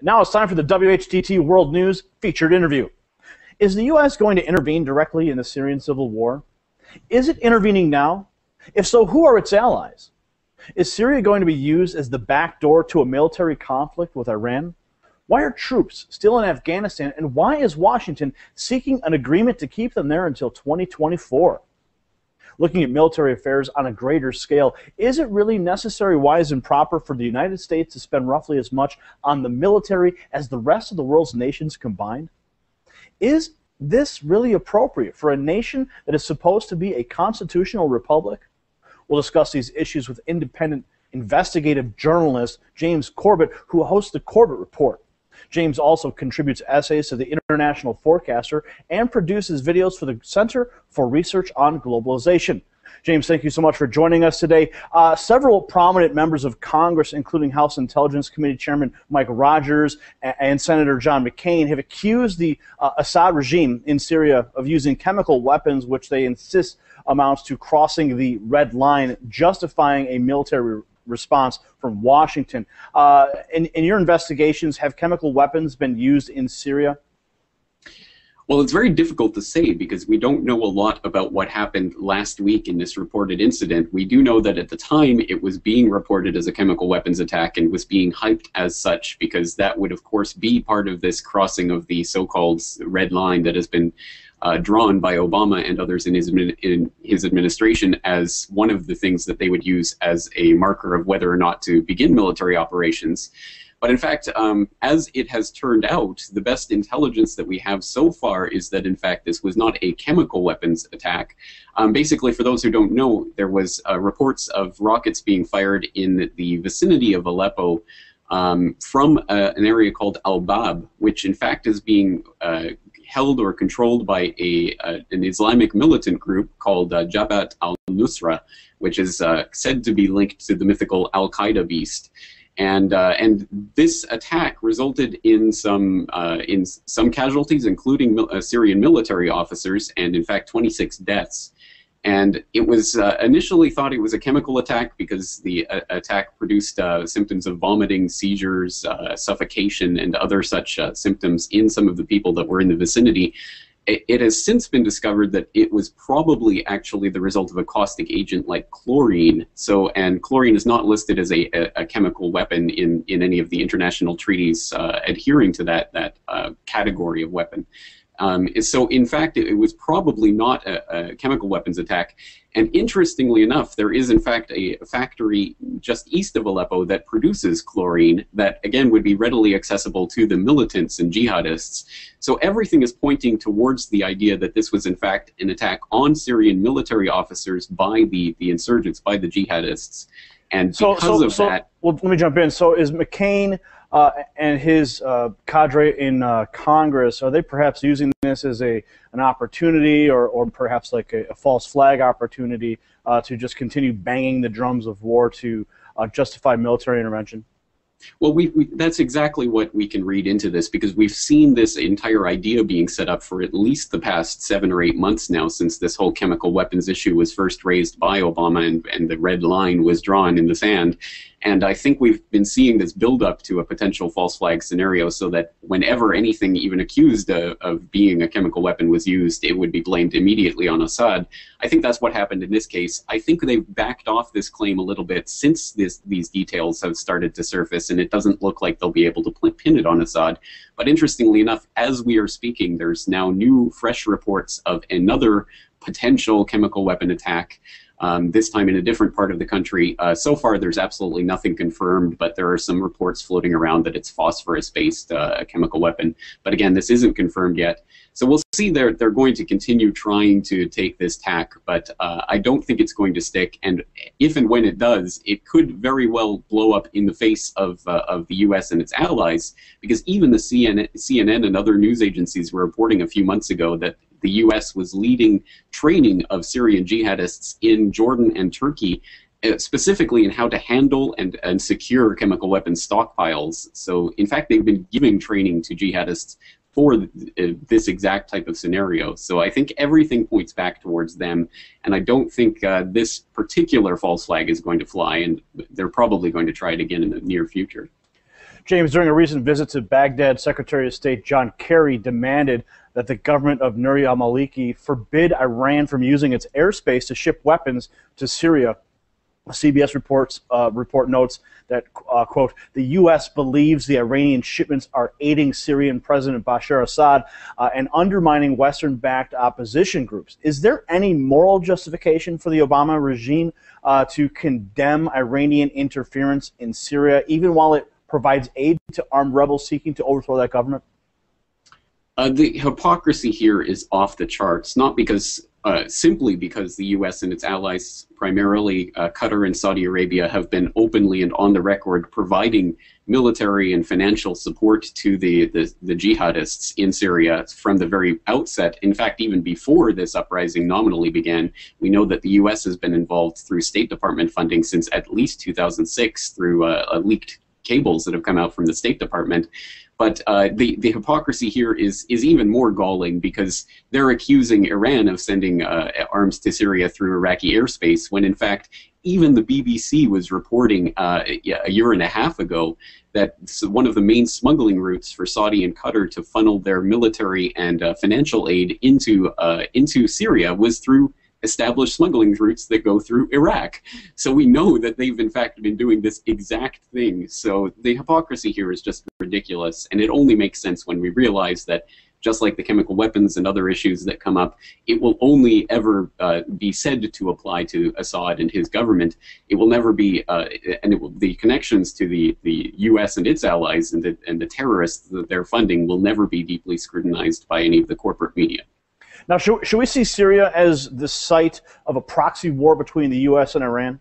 Now it's time for the WHDT World News featured interview. Is the U.S. going to intervene directly in the Syrian civil war? Is it intervening now? If so, who are its allies? Is Syria going to be used as the back door to a military conflict with Iran? Why are troops still in Afghanistan, and why is Washington seeking an agreement to keep them there until 2024? Looking at military affairs on a greater scale, is it really necessary, wise, and proper for the United States to spend roughly as much on the military as the rest of the world's nations combined? Is this really appropriate for a nation that is supposed to be a constitutional republic? We'll discuss these issues with independent investigative journalist James Corbett, who hosts the Corbett Report. James also contributes essays to the International Forecaster and produces videos for the Center for Research on Globalization. James, thank you so much for joining us today. Several prominent members of Congress, including House Intelligence Committee Chairman Mike Rogers and Senator John McCain, have accused the Assad regime in Syria of using chemical weapons, which they insist amounts to crossing the red line, justifying a military response from Washington. In your investigations, have chemical weapons been used in Syria? Well, it's very difficult to say because we don't know a lot about what happened last week in this reported incident. We do know that at the time it was being reported as a chemical weapons attack and was being hyped as such, because that would, of course, be part of this crossing of the so-called red line that has been drawn by Obama and others in his administration as one of the things that they would use as a marker of whether or not to begin military operations. But in fact, as it has turned out, the best intelligence that we have so far is that, in fact, this was not a chemical weapons attack. Basically, for those who don't know, there was reports of rockets being fired in the vicinity of Aleppo from an area called Al-Bab, which in fact is being held or controlled by an Islamic militant group called Jabhat al-Nusra, which is said to be linked to the mythical Al-Qaeda beast. And this attack resulted in some casualties, including Syrian military officers, and in fact 26 deaths. And it was initially thought it was a chemical attack because the attack produced symptoms of vomiting, seizures, suffocation, and other such symptoms in some of the people that were in the vicinity. It has since been discovered that it was probably actually the result of a caustic agent like chlorine. And chlorine is not listed as a chemical weapon in any of the international treaties adhering to that category of weapon. So in fact, it was probably not a chemical weapons attack. And interestingly enough, there is in fact a factory just east of Aleppo that produces chlorine that, again, would be readily accessible to the militants and jihadists. So everything is pointing towards the idea that this was in fact an attack on Syrian military officers by the insurgents, by the jihadists. And because of that... Well, let me jump in. So is McCain and his cadre in Congress, are they perhaps using this as an opportunity or perhaps like a false flag opportunity to just continue banging the drums of war to justify military intervention? Well, that's exactly what we can read into this, because we've seen this entire idea being set up for at least the past 7 or 8 months now, since this whole chemical weapons issue was first raised by Obama and the red line was drawn in the sand. And I think we've been seeing this build up to a potential false flag scenario, so that whenever anything even accused of being a chemical weapon was used, it would be blamed immediately on Assad. I think that's what happened in this case. I think they've backed off this claim a little bit since these details have started to surface, and it doesn't look like they'll be able to pin it on Assad. But interestingly enough, as we are speaking, there's now new, fresh reports of another potential chemical weapon attack. This time in a different part of the country. So far, there's absolutely nothing confirmed, but there are some reports floating around that it's phosphorus-based chemical weapon. But again, this isn't confirmed yet. So we'll see. They're going to continue trying to take this tack, but I don't think it's going to stick. And if and when it does, it could very well blow up in the face of the U.S. and its allies, because even the CNN and other news agencies were reporting a few months ago that the U.S. was leading training of Syrian jihadists in Jordan and Turkey, specifically in how to handle and secure chemical weapons stockpiles. So, in fact, they've been giving training to jihadists for this exact type of scenario. So I think everything points back towards them, and I don't think this particular false flag is going to fly, and they're probably going to try it again in the near future. James, during a recent visit to Baghdad, Secretary of State John Kerry demanded that the government of Nouri al-Maliki forbid Iran from using its airspace to ship weapons to Syria. CBS report notes that, quote, the U.S. believes the Iranian shipments are aiding Syrian President Bashar Assad and undermining Western-backed opposition groups. Is there any moral justification for the Obama regime to condemn Iranian interference in Syria, even while it provides aid to armed rebels seeking to overthrow that government? The hypocrisy here is off the charts, not because simply because the U.S. and its allies, primarily Qatar and Saudi Arabia, have been openly and on the record providing military and financial support to the jihadists in Syria from the very outset. In fact, even before this uprising nominally began, we know that the U.S. has been involved through State Department funding since at least 2006 through leaked cables that have come out from the State Department. But the hypocrisy here is even more galling, because they're accusing Iran of sending arms to Syria through Iraqi airspace, when in fact even the BBC was reporting a year and a half ago that one of the main smuggling routes for Saudi and Qatar to funnel their military and financial aid into Syria was through established smuggling routes that go through Iraq. So we know that they've in fact been doing this exact thing. So the hypocrisy here is just ridiculous, and it only makes sense when we realize that, just like the chemical weapons and other issues that come up, it will only ever be said to apply to Assad and his government. It will never be, the connections to the U.S. and its allies and the terrorists that they're funding will never be deeply scrutinized by any of the corporate media. Now, should we see Syria as the site of a proxy war between the U.S. and Iran?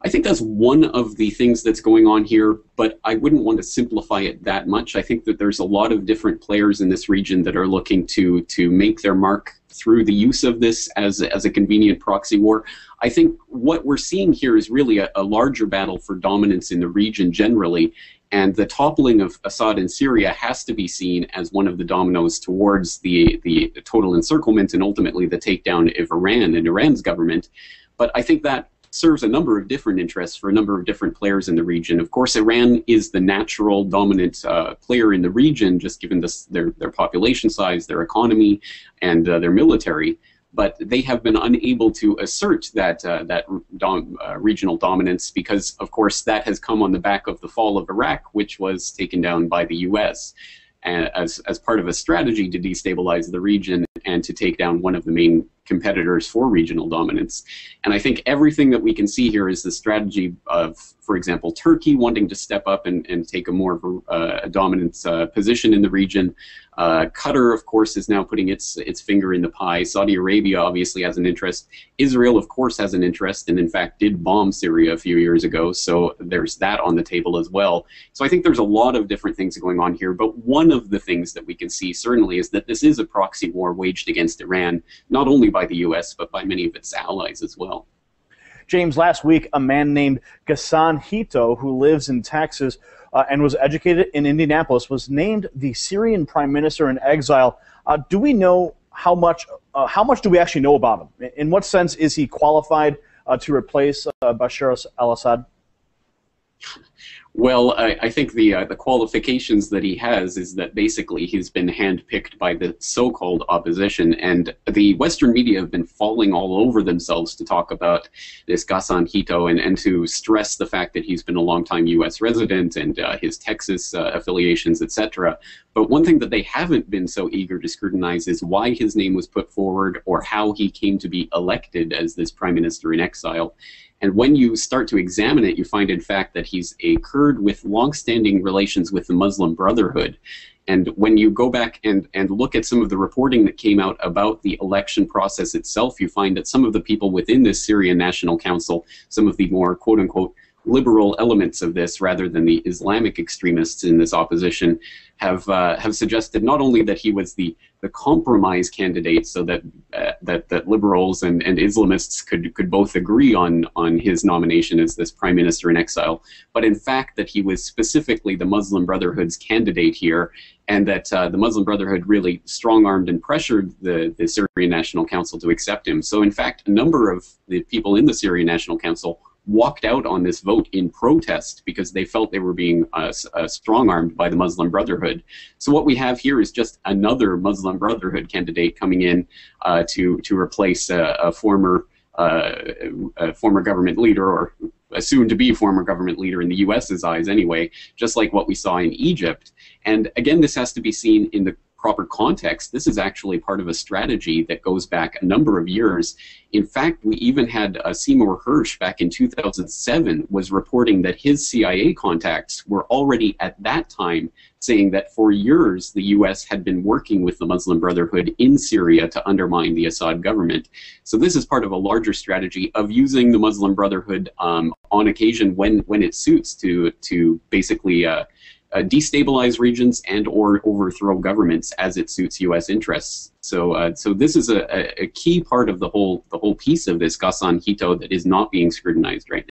I think that's one of the things that's going on here, but I wouldn't want to simplify it that much. I think that there's a lot of different players in this region that are looking to make their mark through the use of this as a convenient proxy war. I think what we're seeing here is really a larger battle for dominance in the region generally, and the toppling of Assad in Syria has to be seen as one of the dominoes towards the total encirclement and ultimately the takedown of Iran and Iran's government. But I think that serves a number of different interests for a number of different players in the region. Of course, Iran is the natural dominant player in the region, just given their population size, their economy, and their military. But they have been unable to assert that regional dominance because, of course, that has come on the back of the fall of Iraq, which was taken down by the U.S. as part of a strategy to destabilize the region and to take down one of the main competitors for regional dominance. And I think everything that we can see here is the strategy of, for example, Turkey wanting to step up and take a more a dominant position in the region. Qatar, of course, is now putting its finger in the pie. Saudi Arabia obviously has an interest. Israel, of course, has an interest and, in fact, did bomb Syria a few years ago. So there's that on the table as well. So I think there's a lot of different things going on here. But one of the things that we can see certainly is that this is a proxy war waged against Iran, not only by the U.S., but by many of its allies as well. James, last week, a man named Ghassan Hito, who lives in Texas and was educated in Indianapolis, was named the Syrian Prime Minister-in-exile. Do we know how much do we actually know about him? In what sense is he qualified to replace Bashar al-Assad? Well, I think the qualifications that he has is that basically he's been handpicked by the so-called opposition, and the Western media have been falling all over themselves to talk about this Ghassan Hito and to stress the fact that he's been a longtime U.S. resident and his Texas affiliations, etc. But one thing that they haven't been so eager to scrutinize is why his name was put forward or how he came to be elected as this prime minister in exile. And when you start to examine it, you find, in fact, that he's a Kurd with long-standing relations with the Muslim Brotherhood. And when you go back and look at some of the reporting that came out about the election process itself, you find that some of the people within this Syrian National Council, some of the more quote-unquote liberal elements of this rather than the Islamic extremists in this opposition have suggested not only that he was the compromise candidate so that that liberals and Islamists could both agree on his nomination as this prime minister in exile, but in fact that he was specifically the Muslim Brotherhood's candidate here, and that the Muslim Brotherhood really strong-armed and pressured the Syrian National Council to accept him. So in fact, a number of the people in the Syrian National Council walked out on this vote in protest because they felt they were being strong-armed by the Muslim Brotherhood. So what we have here is just another Muslim Brotherhood candidate coming in to replace a former government leader, or a soon-to-be former government leader in the U.S.'s eyes anyway, just like what we saw in Egypt. And again, this has to be seen in the proper context. This is actually part of a strategy that goes back a number of years. In fact, we even had Seymour Hersh back in 2007 was reporting that his CIA contacts were already at that time saying that for years the U.S. had been working with the Muslim Brotherhood in Syria to undermine the Assad government. So this is part of a larger strategy of using the Muslim Brotherhood on occasion when it suits to basically destabilize regions and or overthrow governments as it suits U.S. interests. So this is a key part of the whole piece of this Gasan Hito that is not being scrutinized right now.